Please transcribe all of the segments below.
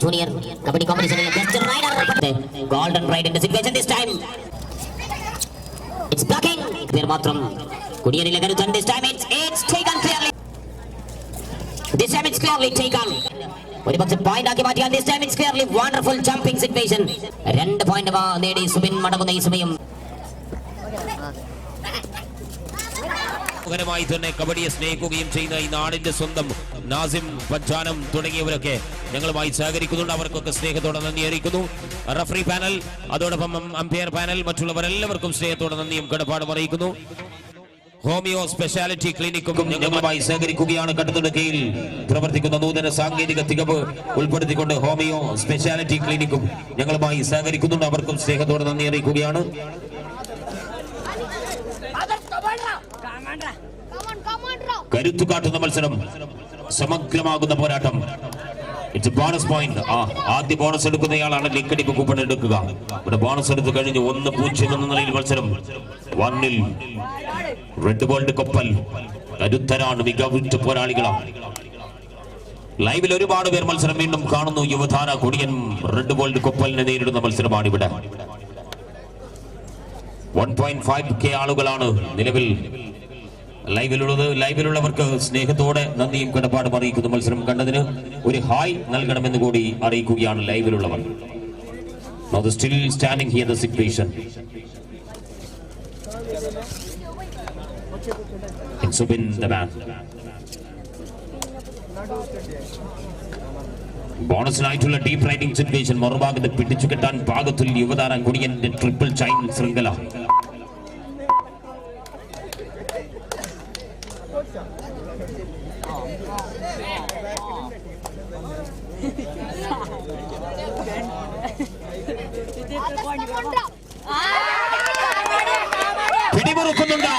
Junior Kabaddi competition in the best rider. Golden ride in the situation this time. It's blocking. There matram Kudiyanile Karuthan this time it's taken clearly. This time it's clearly taken. ഒരു പക്ഷെ point ആക്കി മാറ്റിയാൽ this time it's clearly wonderful jumping situation. 2 point നേടി സുബിൻ മടങ്ങുന്ന ഈ സമയം. മായി തന്നെ കബഡിയെ സ്നേഹിക്കുകയും ചെയ്യുന്ന ഈ നാടിന്റെ സ്വന്തം നാസിം പഞ്ചാനം തുടങ്ങിയവരൊക്കെ ഞങ്ങളുമായി സഹകരിക്കുന്നുണ്ട്. അവർക്കൊക്കെ സ്നേഹത്തോടെ നന്ദി അറിയിക്കുന്നു. റഫറി പാനൽ, അതോടൊപ്പം അമ്പയർ പാനൽ, മറ്റുള്ളവരെല്ലാവർക്കും സ്നേഹത്തോടെ നന്ദിയും കടപ്പാടും അറിയിക്കുന്നു. ഹോമിയോ സ്പെഷ്യാലിറ്റി ക്ലിനിക്കും ഞങ്ങളുമായി സഹകരിക്കുകയാണ്. കടുത്തുടക്കയിൽ പ്രവർത്തിക്കുന്ന നൂതന സാങ്കേതിക തികവ് ഉൾപ്പെടുത്തിക്കൊണ്ട് ഹോമിയോ സ്പെഷ്യാലിറ്റി ക്ലിനിക്കും ഞങ്ങളുമായി സഹകരിക്കുന്നുണ്ട്. അവർക്കും സ്നേഹത്തോടെ നന്ദി അറിയിക്കുകയാണ്. കരുത്തു കാട്ടുന്ന മത്സരം, സമഗ്രമാകുന്ന പോരാട്ടം. It's bonus point. ആദ്യ ബോണസ് എടുക്കുന്നയാളാണ് ലിക്കടിപ്പ് കൂപ്പൺ എടുക്കുക. ഇവിടെ ബോണസ് എടുത്തു കഴിഞ്ഞു. 1-0 എന്ന നിലയിൽ മത്സരം 1-ൽ റെഡ് വേൾഡ് കൊപ്പൽ. കരുത്തരാണ്, മികവുറ്റ പോരാളികളാണ്. ലൈവിൽ ഒരുപാട് പേർ മത്സരം വീണ്ടും കാണുന്നു. യുവധാര കൊടിയൻ റെഡ് വേൾഡ് കൊപ്പലിനെ നേരിടുന്ന മത്സരമാണ് ഇവിടെ. 1.5K ആളുകളാണ് നിലവിൽ ലൈവിലുള്ളത്. ലൈവിലുള്ളവർക്ക് സ്നേഹത്തോടെ നന്ദിയും കടപ്പാടും അറിയിക്കുന്നു. മത്സരം കണ്ടതിന് ഒരു ഹായ് നൽകണമെന്ന് കൂടി അറിയിക്കുകയാണ് ലൈവിലുള്ളവർ. Now the still standing here the situation. And Subin the man. ബോണസിനായിട്ടുള്ള ഡീപ് റൈഡിംഗ് സിറ്റുവേഷൻ. മറുഭാഗത്ത് പിടിച്ചു കെട്ടാൻ പാകത്തിൽ യുവതാര കൊടിയന്റെ ട്രിപ്പിൾ ചൈൻ ശൃംഖല. പിടിമുറുക്കുന്നുണ്ടോ?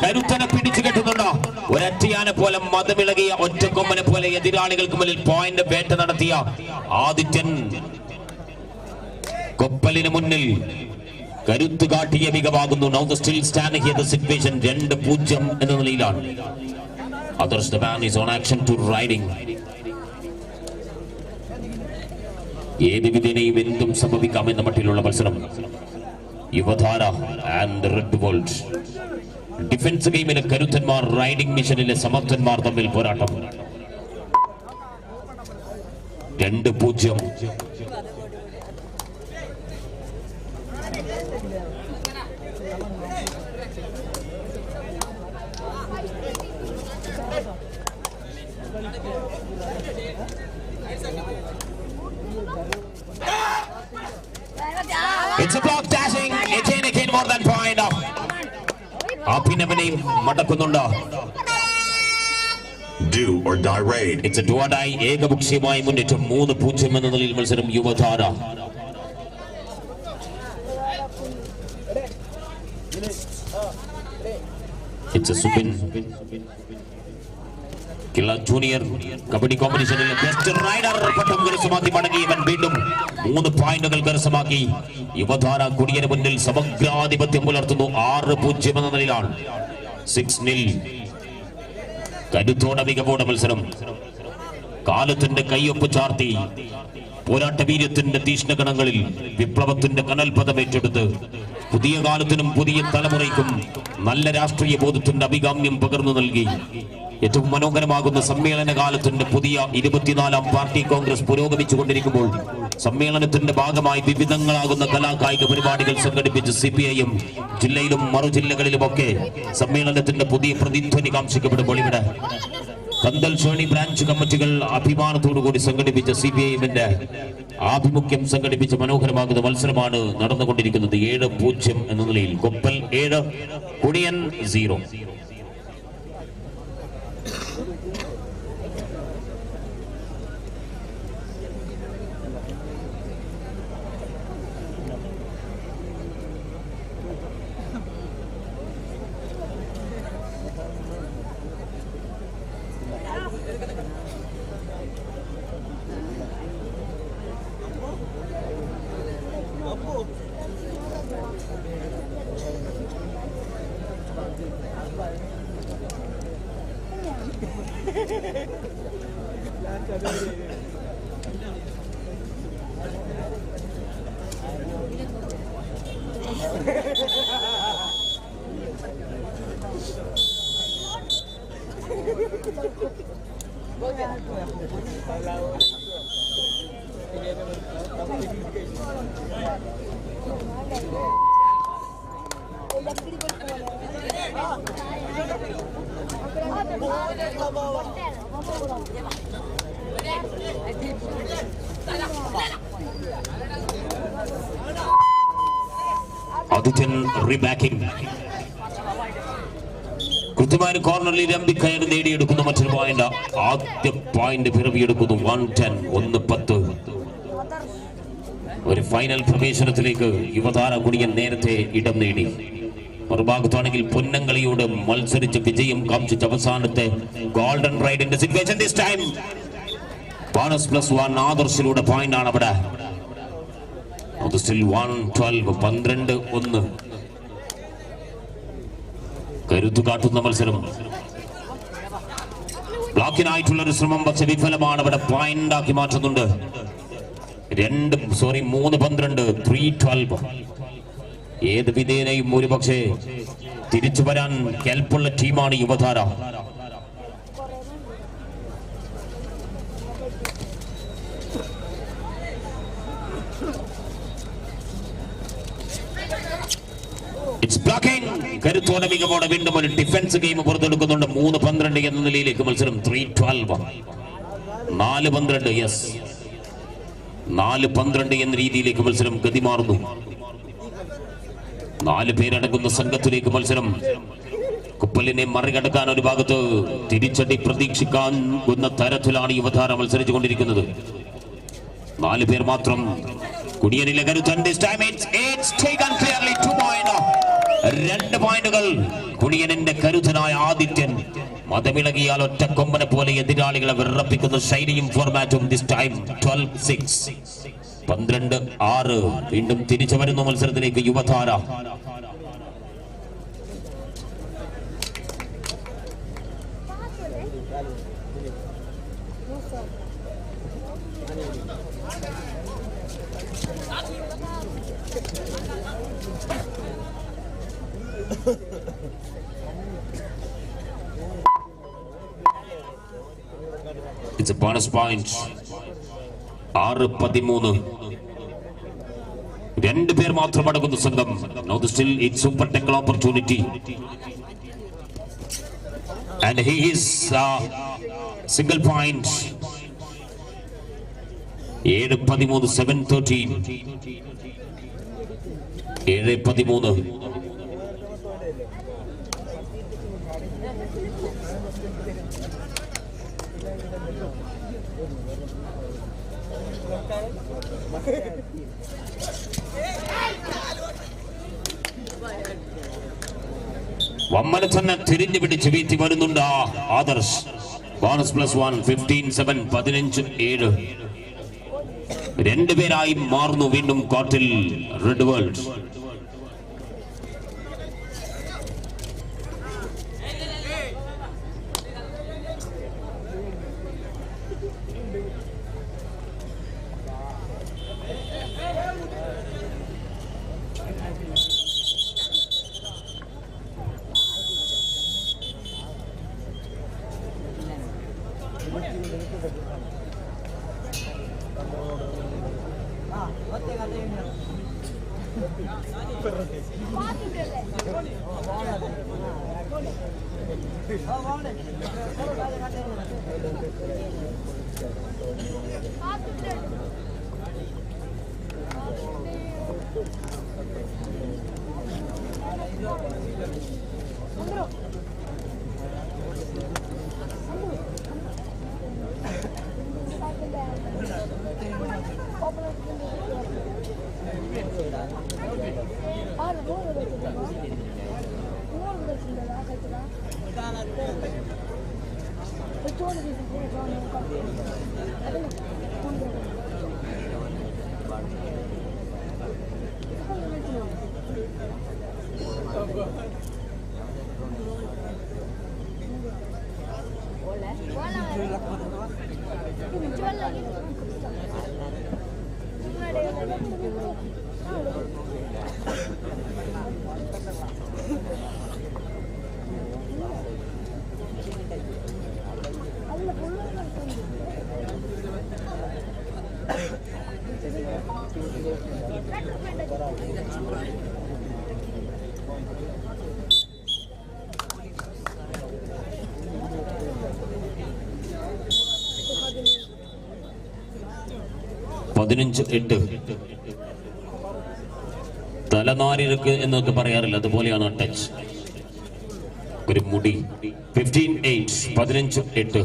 കരുത്തനെ പിടിച്ചു കെട്ടുന്നുണ്ടോ? ഒരറ്റയാനെ പോലെ മതമിളകിയ ഒറ്റക്കൊമ്പനെ പോലെ എതിരാളികൾക്ക് മുന്നിൽ പോയിന്റ് വേട്ട നടത്തിയ ആദിത്യൻ കൊപ്പലിന് മുന്നിൽ കരുത്ത് കാട്ടിയ മികവാകുന്നു. Now the still standing here the situation 2-0 എന്ന നിലയിലാണ്. Others the man is on action to riding. ഏത് വിധേനയും എന്തും സംഭവിക്കാമെന്ന മട്ടിലുള്ള മത്സരം. Yuvadhara and Red World. Defence ഗെയിമിലെ കരുത്തന്മാർ, റൈഡിംഗ് മിഷനിലെ സമർത്ഥന്മാർ തമ്മിൽ പോരാട്ടം. 2-0. It's a block dashing. Again more than point off. അഭിനവനെയും മടക്കുന്നുണ്ട്. Do or die raid. It's a do or die. ഏകപക്ഷീയമായി മുന്നേറ്റം. 3-0 എന്ന നിലയിൽ മത്സരം Yuvadhara. It's a Subin Killa Junior kabaddi കോമ്പറ്റീഷനിലെ ബെസ്റ്റ് റൈഡർ പട്ടം കരസ്ഥമാക്കി മടങ്ങിയവൻ വീണ്ടും 3 പോയിന്റുകൾ കരസ്ഥമാക്കി. യുവധാര കൊടിയന് മുന്നിൽ സമഗ്രാധിപത്യം പുലർത്തുന്നു. 6-0 എന്ന നിലയിലാണ്. 6-0. കരുത്തോടെ മികവോടെ മത്സരം. കാലത്തിന്റെ കയ്യൊപ്പ് ചാർത്തി പോരാട്ട വീര്യത്തിന്റെ തീഷ്ണകണങ്ങളിൽ വിപ്ലവത്തിന്റെ കനൽപദം ഏറ്റെടുത്ത് പുതിയ കാലത്തിനും പുതിയ തലമുറയ്ക്കും നല്ല രാഷ്ട്രീയ ബോധത്തിന്റെ അഭികാമ്യം പകർന്നു നൽകി ഏറ്റവും മനോഹരമാകുന്ന സമ്മേളന കാലത്തിന്റെ പുതിയ 24ാം പാർട്ടി കോൺഗ്രസ് പുരോഗമിച്ചുകൊണ്ടിരിക്കുമ്പോൾ സമ്മേളനത്തിന്റെ ഭാഗമായി വിവിധങ്ങളാകുന്ന കലാകായിക പരിപാടികൾ സംഘടിപ്പിച്ച് CPIM ജില്ലയിലും മറുജില്ലകളിലുമൊക്കെ സമ്മേളനത്തിന്റെ പുതിയ പ്രതിധ്വനി കാംക്ഷിക്കപ്പെടുമ്പോൾ ഇവിടെ കന്തൽ ഷേണി ബ്രാഞ്ച് കമ്മിറ്റികൾ അഭിമാനത്തോടുകൂടി സംഘടിപ്പിച്ച CPIMന്റെ ആഭിമുഖ്യം സംഘടിപ്പിച്ച മനോഹരമാകുന്ന മത്സരമാണ് നടന്നുകൊണ്ടിരിക്കുന്നത്. 7-0 എന്ന നിലയിൽ കൊപ്പൽ 7, കൊടിയൻ 0. Adityan rebacking. കൃത്യമായ കോർണറിൽ രമ്പി കയറി നേടിയെടുക്കുന്ന മറ്റൊരു പോയിന്റ്. ആദ്യ പോയിന്റ് പിറവിയെടുക്കുന്നു. 110. ഒരു ഫൈനൽ പ്രവേശനത്തിലേക്ക് യുവതാര കുടിയൻ നേരത്തെ ഇടം നേടി. മറുഭാഗത്താണെങ്കിൽ പൊന്നങ്കളിയോട് മത്സരിച്ച് വിജയം കാംക്ഷിച്ച അവസാനത്തെ ഗോൾഡൻ റൈഡിന്റെ സിറ്റുവേഷൻ. ദിസ് ടൈം ബോണസ് +1 ആദർശിലൂടെ പോയിന്റ് ആണ് അവിടെ. അത് സ്റ്റിൽ 112. 12-1. കരുത്തു കാട്ടുന്ന മത്സരം. ബ്ലോക്കിനായിട്ടുള്ള ഒരു ശ്രമം പക്ഷെ വിഫലമാണ്. അവിടെ പോയിന്റ് ആക്കി മാറ്റുന്നുണ്ട്. 3-12. 3-12. ഏത് വിധേനയും ഒരു പക്ഷേ തിരിച്ചു വരാൻ കെൽപ്പുള്ള ടീമാണ് യുവതാര. കരുത്തോടെ മികവോടെ വീണ്ടും ഒരു ഡിഫൻസ് ഗെയിം പുറത്തെടുക്കുന്നുണ്ട്. 3-12 എന്ന നിലയിലേക്ക് മത്സരം. 3-12. 4-12. യെസ്, 4-12 എന്ന രീതിയിലേക്ക് മത്സരം ഗതി മാറുന്നു. 4 പേരടങ്ങുന്ന സംഘത്തിലേക്ക് മത്സരം. കുപ്പലിനെ മറികടക്കാൻ ഒരു ഭാഗത്ത് തിരിച്ചടി പ്രതീക്ഷിക്കാവുന്ന തരത്തിലാണ് യുവതാര മത്സരിച്ചു കൊണ്ടിരിക്കുന്നത്. 4 പേർ മാത്രം. കുടിയനിലെ കരുത്തൻ. 2 പോയിന്റുകൾ. കുടിയനിന്റെ കരുത്തനായ ആദിത്യൻ മതമിളകിയാൽ ഒറ്റക്കൊമ്പനെ പോലെ എതിരാളികളെ വിറപ്പിക്കുന്ന ശൈലിയും ഫോർമാറ്റും. This time 12-6. 12-6. വീണ്ടും തിരിച്ചു വരുന്ന മത്സരത്തിലേക്ക് യുവതാര. It's a bonus point. 6-13. 2 പേർ മാത്രം അടങ്ങുന്ന സംഘം. Now still it's super tackle opportunity. And he is single point. 7-13. 7-13. 7-13. വമ്മനെ തന്നെ തിരിഞ്ഞു പിടിച്ച് വീഴ്ത്തി വരുന്നുണ്ട് ആദർശ്. ബോണസ് +1. 15-7. 15-7. 2 പേരായി മാറുന്നു വീണ്ടും കോർട്ടിൽ റെഡ് വേൾഡ്. തലനാരിഴക്ക് എന്നൊക്കെ പറയാറില്ല, അതുപോലെയാണ് ടച്ച്. ഒരു മുടി. 15-8, 15-8.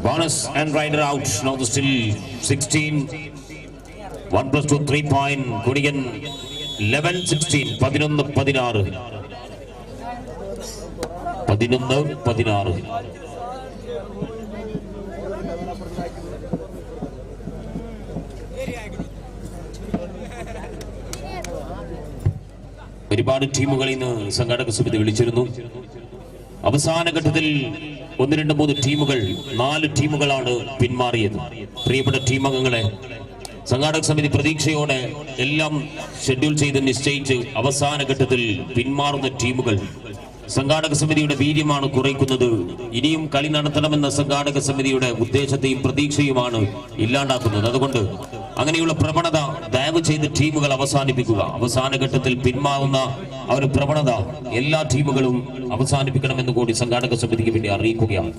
Bonus and rider out. Now still 16. 1 + 2 3 point. Kudigan 11-16. 11-16. 11-16. ഒരുപാട് ടീമുകളിൽ നിന്ന് സംഘാടക സമിതി വിളിച്ചിരുന്നു. അവസാന ഘട്ടത്തിൽ 1, 2, 3 ടീമുകൾ, 4 ടീമുകളാണ് പിന്മാറിയത്. പ്രിയപ്പെട്ട ടീമംഗങ്ങളെ, സംഘാടക സമിതി പ്രതീക്ഷയോടെ എല്ലാം ഷെഡ്യൂൾ ചെയ്ത് നിശ്ചയിച്ച് അവസാന ഘട്ടത്തിൽ പിന്മാറുന്ന ടീമുകൾ സംഘാടക സമിതിയുടെ വീര്യമാണ് കുറയ്ക്കുന്നത്. ഇനിയും കളി നടത്തണമെന്ന സംഘാടക സമിതിയുടെ ഉദ്ദേശത്തെയും പ്രതീക്ഷയുമാണ് ഇല്ലാണ്ടാക്കുന്നത്. അതുകൊണ്ട് അങ്ങനെയുള്ള പ്രവണത ദയവ് ചെയ്ത് ടീമുകൾ അവസാനിപ്പിക്കുക. അവസാന ഘട്ടത്തിൽ പിന്മാറുന്ന ആ ഒരു പ്രവണത എല്ലാ ടീമുകളും അവസാനിപ്പിക്കണമെന്ന് കൂടി സംഘാടക സമിതിക്ക് വേണ്ടി അറിയിക്കുകയാണ്.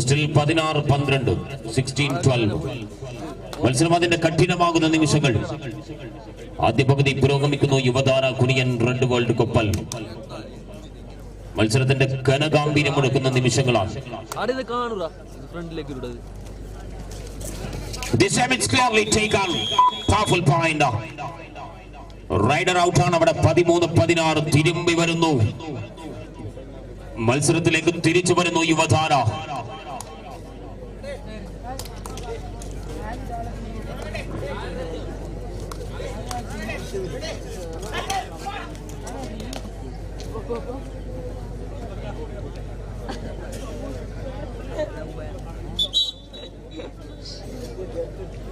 സ്റ്റിൽ 16-12, 16-12. മത്സരം അതിന്റെ കഠിനമാകുന്ന നിമിഷങ്ങൾ. ആദ്യ പകുതി പുരോഗമിക്കുന്നു. യുവതാര കുനിയൻ റെഡ് വേൾഡ് കൊപ്പൽ. മത്സരത്തിന്റെ ഘനഗാംഭീര്യം കൊടുക്കുന്ന നിമിഷങ്ങളാണ്. This time it's clearly taken. Powerful point. Rider out ആണ് അവിടെ. 13-16. തിരുമ്പി വരുന്നു. മത്സരത്തിലേക്ക് തിരിച്ചു വരുന്നു യുവതാര.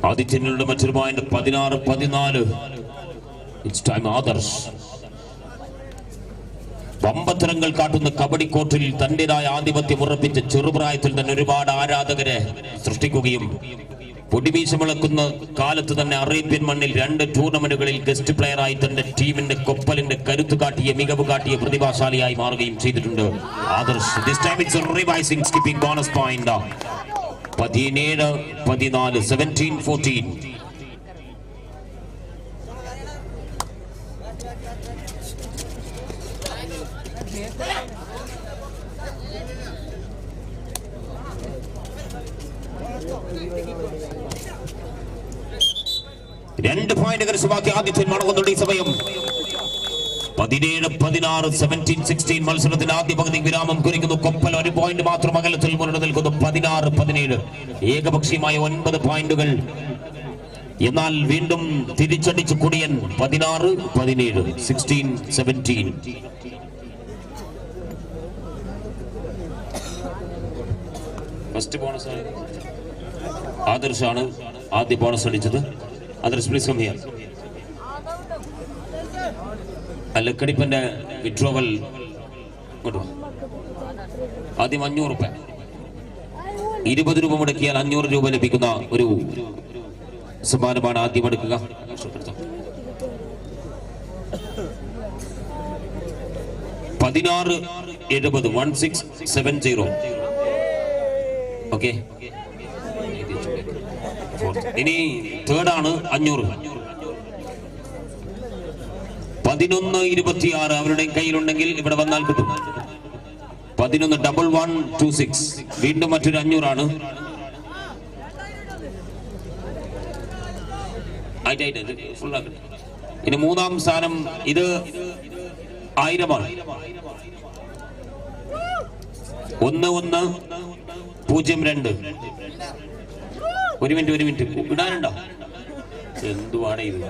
ആദിത്യനുടെ മറ്റൊരു പോയിന്റ്. 16-14. It's time Adarsh. വമ്പത്തരങ്ങൾ കാട്ടുന്ന കബഡി കോർട്ടിൽ തന്റേതായ ആധിപത്യം ഉറപ്പിച്ച ചെറുപ്രായത്തിൽ തന്നെ ഒരുപാട് ആരാധകരെ സൃഷ്ടിക്കുകയും പൊടിവീശമിളക്കുന്ന കാലത്ത് തന്നെ അറേബ്യൻ മണ്ണിൽ 2 ടൂർണമെന്റുകളിൽ ഗസ്റ്റ് പ്ലെയറായി തന്റെ ടീമിന്റെ കൊപ്പലിന്റെ കരുത്ത് കാട്ടിയ, മികവ് കാട്ടിയ പ്രതിഭാശാലിയായി മാറുകയും ചെയ്തിട്ടുണ്ട് Adarsh. This time it's a revising skipping bonus point. 17-14. 17-14. രണ്ട് പോയിന്റ് കരസ്ഥമാക്കി ആദിത്യൻ മടങ്ങുന്നുണ്ട് ഈ സമയം. 17-16. 17-16. മത്സരത്തിന്റെ ആദ്യ പകുതി വിരാമം കുറിക്കുന്നു. കൊപ്പൽ 1 പോയിന്റ് മാത്രം അകലത്തിൽ മുന്നോട്ട് നിൽക്കുന്നു. 16-17. ഏകപക്ഷീയമായ 9 പോയിന്റുകൾ. എന്നാൽ വീണ്ടും തിരിച്ചടിച്ച് കുടിയൻ. 16-17. 16-17. ഫസ്റ്റ് ബോണസ് ആദർശാണ് ആദ്യ ബോണസ് അടിച്ചത്. Adarsh please come here. ലക്കടിപ്പന്റെ വിഡ്രോവൽ ആദ്യം 500 രൂപ. 20 രൂപ മുടക്കിയാൽ 500 രൂപ ലഭിക്കുന്ന ഒരു സമ്മാനമാണ് ആദ്യം എടുക്കുക. 16-70. 16-70. ഓക്കെ, ഇനി തേർഡ് ആണ് 500. 11-26 അവരുടെ കയ്യിലുണ്ടെങ്കിൽ ഇവിടെ വന്നാൽ കിട്ടും. 11-11-26. വീണ്ടും മറ്റൊരു 500 ആണ്. ഇനി മൂന്നാം സ്ഥാനം ഇത് 1000 ആണ്. 11-02. ഒരു മിനിറ്റ് ഇടാനുണ്ടോ? എന്തുവാണ് ഇത്?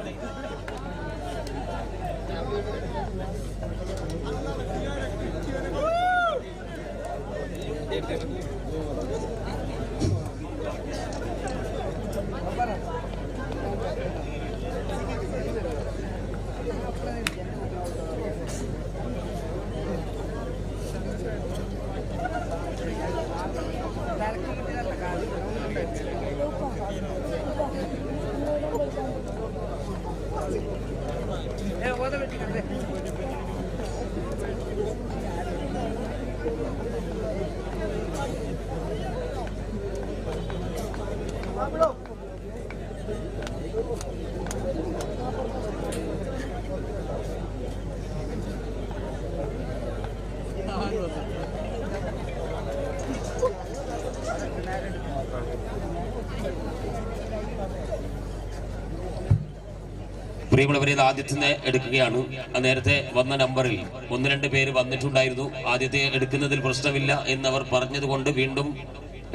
പ്രിയമുള്ളവരെ, ആദ്യത്തെ എടുക്കുകയാണ്. നേരത്തെ വന്ന നമ്പറിൽ 1-2 പേര് വന്നിട്ടുണ്ടായിരുന്നു. ആദ്യത്തെ എടുക്കുന്നതിൽ പ്രശ്നമില്ല എന്നവർ പറഞ്ഞതുകൊണ്ട് വീണ്ടും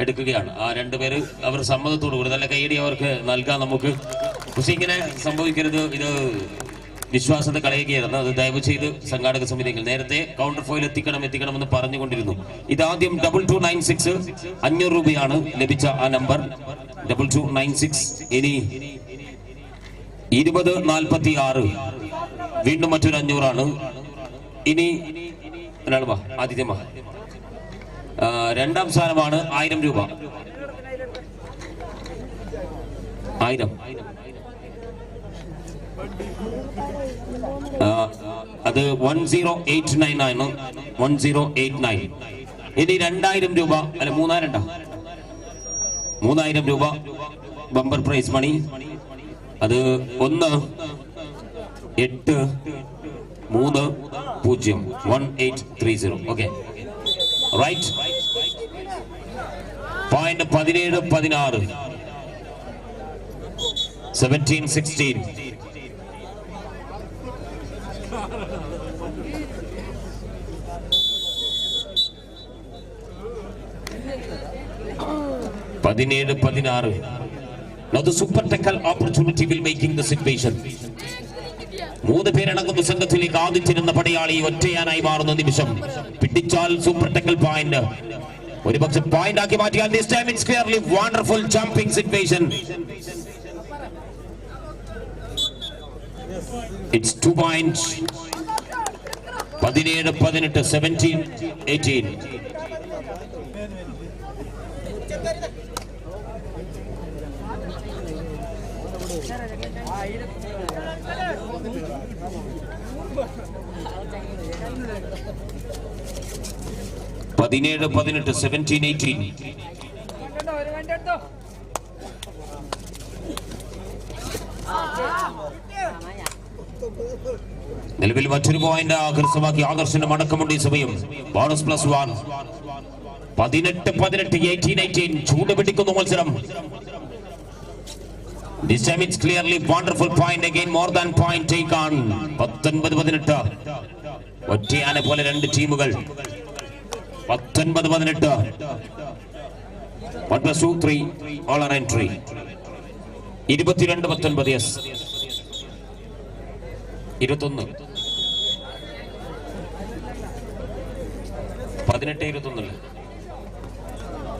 എടുക്കുകയാണ്. ആ 2 പേര് അവർ സമ്മതത്തോടു കൂടി നല്ല കൈയടി അവർക്ക് നൽകാം നമുക്ക്. പക്ഷെ ഇങ്ങനെ സംഭവിക്കരുത്, ഇത് വിശ്വാസത്തെ കളയുകയായിരുന്നു. അത് ദയവ് ചെയ്ത് സംഘാടക സമിതികൾ നേരത്തെ കൗണ്ടർ ഫോയിൽ എത്തിക്കണമെന്ന് പറഞ്ഞുകൊണ്ടിരുന്നു. ഇതാദ്യം 2296 500 രൂപയാണ് ലഭിച്ച ആ നമ്പർ 2296. ഇനി 2046 വീണ്ടും മറ്റൊരു 500 ആണ്. ഇനി ആദിത്യമ്മ രണ്ടാം സ്ഥാനമാണ് 1000 രൂപ. 1000 അത് 1089 ആണ്. 1089. ഇനി 2000 രൂപ അല്ല 3000 രൂപ ബമ്പർ പ്രൈസ് മണി. അത് 1830 1830. Okay, right. Point 17-16 17-16. Now the super tackle opportunity will making the situation. 3 പേരടങ്ങുന്ന സംഘത്തിലേക്ക് ആദിത്യൻ എന്ന പടയാളി ഒറ്റയാനായി മാറുന്ന നിമിഷം പിടിച്ചാൽ സൂപ്പർ ടാക്കൽ പോയിന്റ്. ഒരുപക്ഷെ പോയിന്റ് ആക്കി മാറ്റിയാൽ this time it's clearly wonderful jumping situation. It's 2 points. 17-18 17-18. നിലവിൽ മറ്റൊരു പോയിന്റ് ആകർഷമാക്കി ആകർഷണം അടക്കമുണ്ട് ഈ സമയം. ബോണസ് +1. 18-18 18-18. ചൂടുപിടിക്കുന്ന മത്സരം. This time it's clearly wonderful point again, more than point take on. 19-18. ഒറ്റയാനെ പോലെ 2 ടീമുകൾ. 19-18. 1 + 2 3 all are entry. 22-19. yes 21 18-21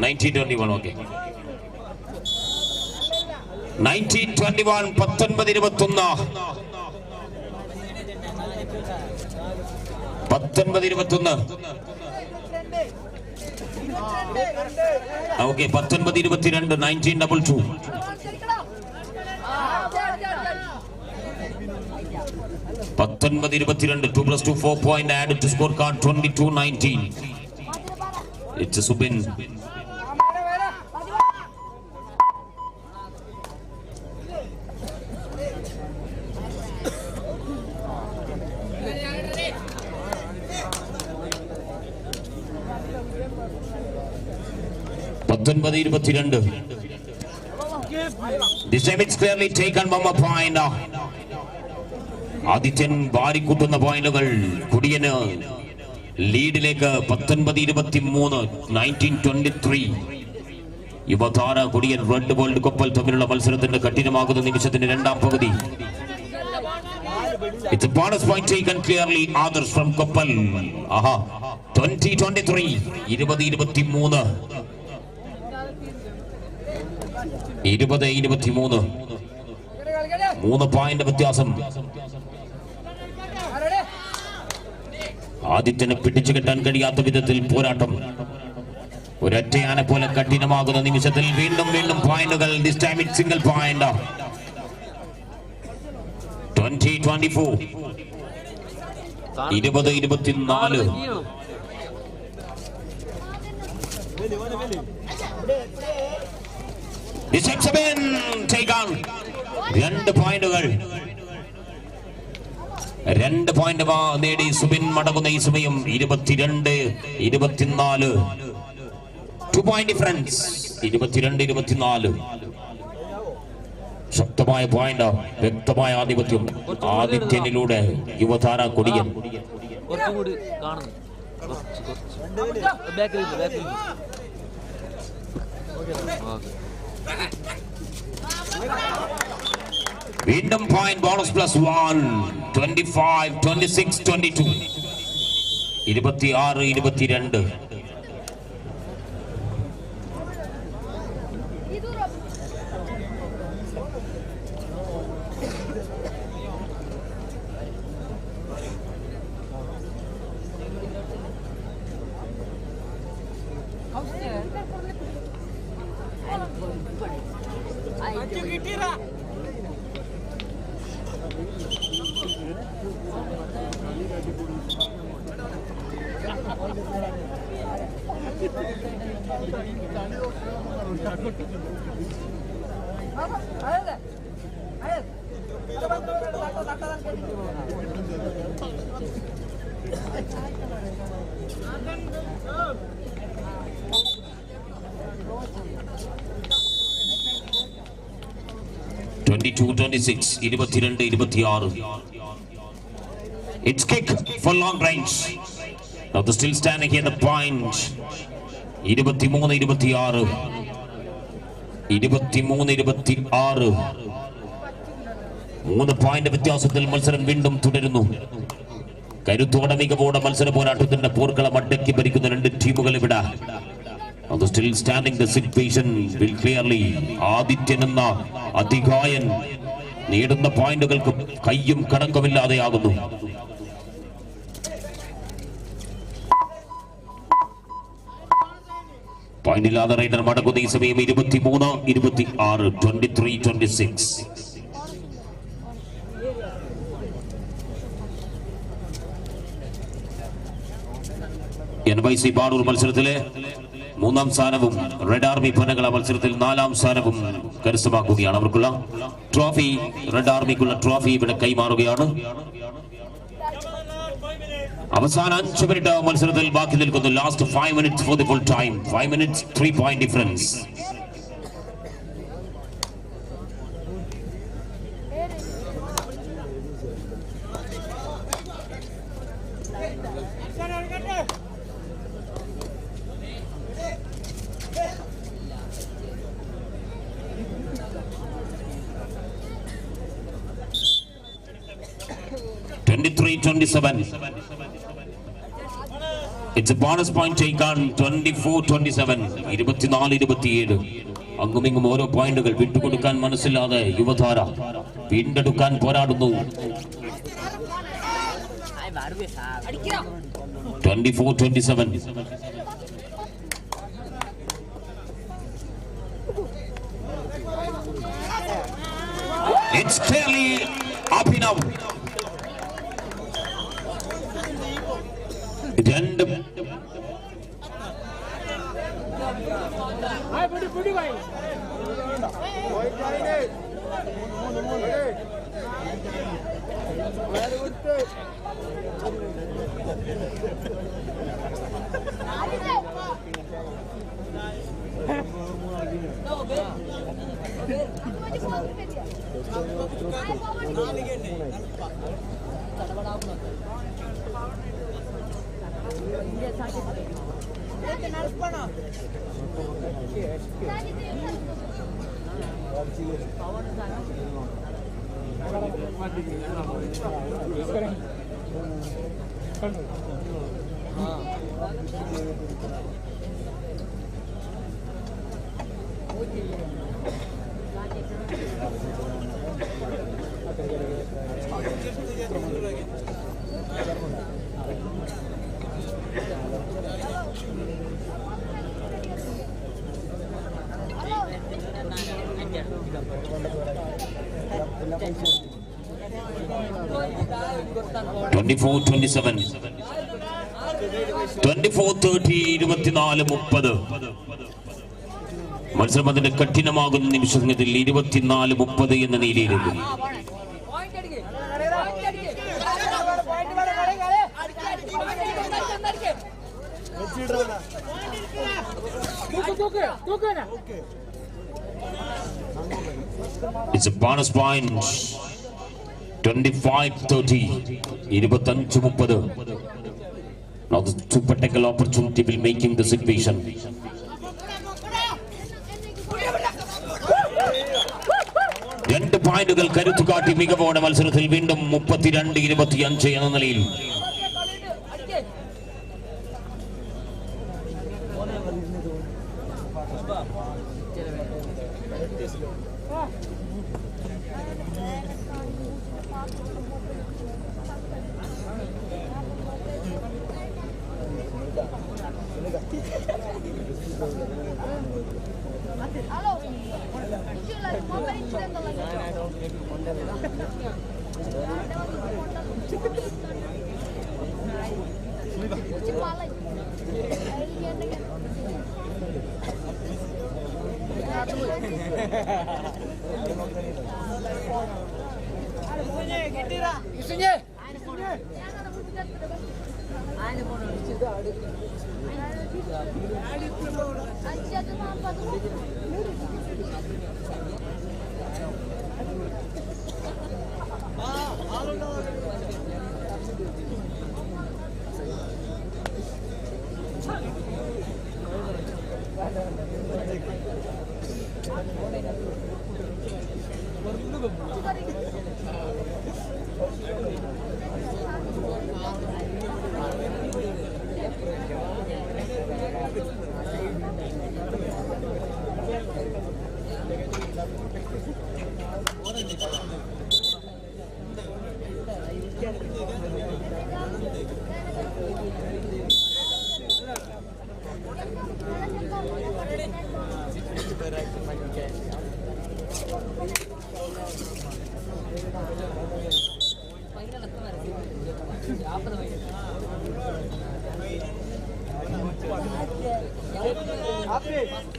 19-21. Okay, 19-21 19-21 19-21. Okay, 19-22 19-22. 19-22. 2 + 2 4 point added to scorecard. 22-19. It's a Subin. This time it's clearly taken from a point. Adithyan വാരിക്കൂട്ടുന്ന പോയിന്റുകൾ കുടിയന് ലീഡിലേക്ക്. 19-23 19-23. യുവതാര കുടിയൻ red world കപ്പിൽ തമ്മിലുള്ള മത്സരത്തിന്റെ കഠിനമാകുന്ന നിമിഷത്തിന്റെ രണ്ടാം പകുതി. It's a bonus point taken clearly. Others from Koppal. 20-23 20-23 20-23. 3 point വ്യത്യാസം. ആദിത്യനെ പിടിച്ചു കെട്ടാൻ കഴിയാത്ത വിധത്തിൽ പോരാട്ടം. ഒരൊറ്റയാനെ പോലെ കഠിനമാകുന്ന നിമിഷത്തിൽ വീണ്ടും പോയിന്റുകൾ. This time it's single point. 20-24 20-24. This time Sabin take on 2 പോയിന്റുകൾ. 2 പോയിന്റ് നേടി സുബിൻ മടങ്ങുന്ന ഈ സമയം 22-24. 2 പോയിന്റ് ഡിഫറൻസ്. 22-24. ശക്തമായ പോയിന്റ്, വ്യക്തമായ ആധിപത്യം ആദിത്യനിലൂടെ യുവതാര കൊടിയൻ. വീണ്ടും point, bonus plus 1. 25-26-22. 26-22. It's kick for long range. Now they're still standing here. The point. 23-26. 23-26. 3 point വ്യത്യാസത്തിൽ മത്സരം വീണ്ടും തുടരുന്നു. കരുത്തോടെ മികവോടെ മത്സര പോരാട്ടത്തിന്റെ പോർക്കളം അടക്കി ഭരിക്കുന്ന 2 ടീമുകൾ ഇവിടെ. Now still standing, the situation will clearly. Adithyan എന്ന അതികായൻ നേടുന്ന പോയിന്റുകൾക്ക് കയ്യും കണക്കുമില്ലാതെയാകുന്നു. പോയിന്റില്ലാതെ റൈഡർ മടങ്ങുന്ന ഈ സമയം 23-26. 23-26. NYC ബാഡൂർ മത്സരത്തിലെ 3ാം സ്ഥാനവും റെഡ് ആർമി പനകള മത്സരത്തിൽ 4ാം സ്ഥാനവും കരസ്ഥമാക്കുകയാണ്. അവർക്കുള്ള ട്രോഫി, റെഡ് ആർമിക്കുള്ള ട്രോഫി ഇവിടെ കൈമാറുകയാണ്. അവസാന 5 മിനിറ്റ് മത്സരത്തിൽ ബാക്കി നിൽക്കുന്നു. Last 5 minutes for the full time. 5 minutes, 3 point difference. It's a bonus point take on 24-27. 24-27. അങ്ങുമിങ്ങും ഓരോ പോയിന്റുകൾ വിട്ടുകൊടുക്കാൻ മനസ്സില്ലാതെ യുവതാര വീണ്ടെടുക്കാൻ പോരാടുന്നു. 24-27. It's clearly up and out. രണ്ട് മത്സരം അതിന്റെ കഠിനമാകുന്ന നിമിഷങ്ങളിൽ 24-30 എന്ന നിലയിലേക്ക്. It's a bonus point. 25-30. 25-30. Now the super tackle opportunity will making the situation. രണ്ട് പോയിന്റുകൾ കരുത്തുകാട്ടി മികവോടെ മത്സരത്തിൽ വീണ്ടും 32-25 എന്ന നിലയിൽ.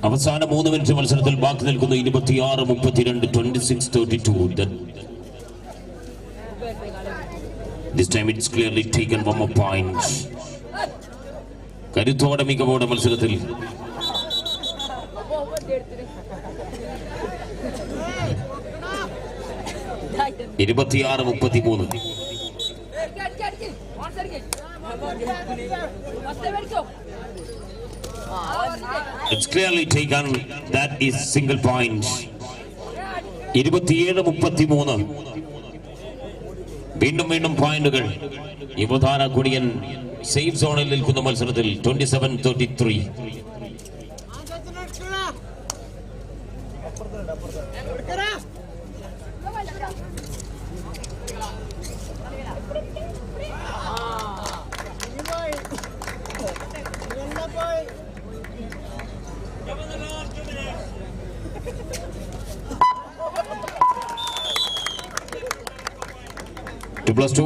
അവസാന 3 മിനിറ്റ് മത്സരത്തിൽ ബാക്കി നിൽക്കുന്നു 26-32, 26-32. This time it's clearly taken 1 more point. കരുത്തോടെ മികവോടെ മത്സരത്തിൽ 26-33. It's clearly taken. That is single point. 27-33. വീണ്ടും പോയിന്റുകൾ. യുവതാര കുടിയൻ സേഫ് സോണിൽ നിൽക്കുന്ന മത്സരത്തിൽ 27-33. +2,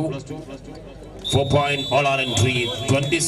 4 point all are entry 27.